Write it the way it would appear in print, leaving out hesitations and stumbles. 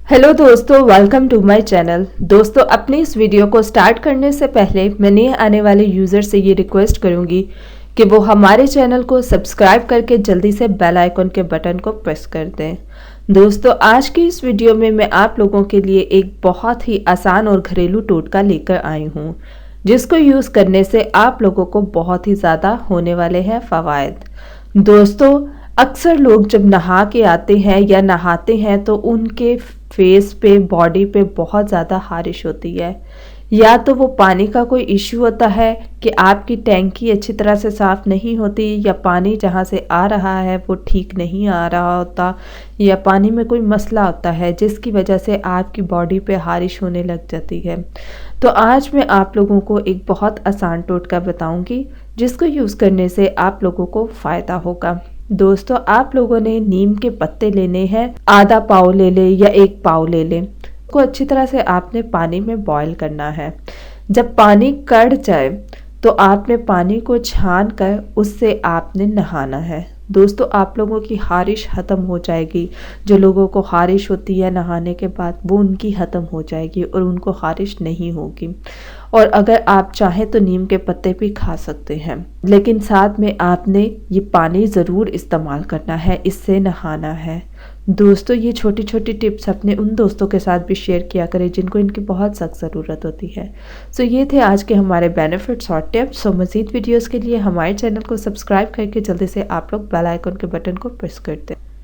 Hello दोस्तों, welcome to my channel. दोस्तों, अपनी इस वीडियो को स्टार्ट करने से पहले मैं नए आने वाले यूज़र से ये रिक्वेस्ट करूँगी कि वो हमारे चैनल को सब्सक्राइब करके जल्दी से बेल आइकन के बटन को प्रेस कर दें। दोस्तों, आज की इस वीडियो में मैं आप लोगों के लिए एक बहुत ही आसान और घरेलू टोटका लेकर आई हूँ, जिसको यूज़ करने से आप लोगों को बहुत ही ज़्यादा होने वाले हैं फ़वाइद। दोस्तों, अक्सर लोग जब नहा के आते हैं या नहाते हैं तो उनके फेस पे, बॉडी पे बहुत ज़्यादा ख़ारिश होती है। या तो वो पानी का कोई इश्यू होता है कि आपकी टैंकी अच्छी तरह से साफ़ नहीं होती, या पानी जहाँ से आ रहा है वो ठीक नहीं आ रहा होता, या पानी में कोई मसला होता है जिसकी वजह से आपकी बॉडी पे ख़ारिश होने लग जाती है। तो आज मैं आप लोगों को एक बहुत आसान टोटका बताऊंगी जिसको यूज़ करने से आप लोगों को फ़ायदा होगा। दोस्तों, आप लोगों ने नीम के पत्ते लेने हैं, आधा पाव ले ले या एक पाव ले लें। को अच्छी तरह से आपने पानी में बॉईल करना है। जब पानी कढ़ जाए तो आपने पानी को छान कर उससे आपने नहाना है। दोस्तों, आप लोगों की ख़ारिश ख़त्म हो जाएगी। जो लोगों को ख़ारिश होती है नहाने के बाद, वो उनकी ख़त्म हो जाएगी और उनको ख़ारिश नहीं होगी। और अगर आप चाहें तो नीम के पत्ते भी खा सकते हैं, लेकिन साथ में आपने ये पानी ज़रूर इस्तेमाल करना है, इससे नहाना है। दोस्तों, ये छोटी छोटी टिप्स अपने उन दोस्तों के साथ भी शेयर किया करें जिनको इनकी बहुत सख्त ज़रूरत होती है। सो ये थे आज के हमारे बेनिफिट्स और टिप्स। सो मज़ीद वीडियोस के लिए हमारे चैनल को सब्सक्राइब करके जल्दी से आप लोग बेल आइकन के बटन को प्रेस कर दें।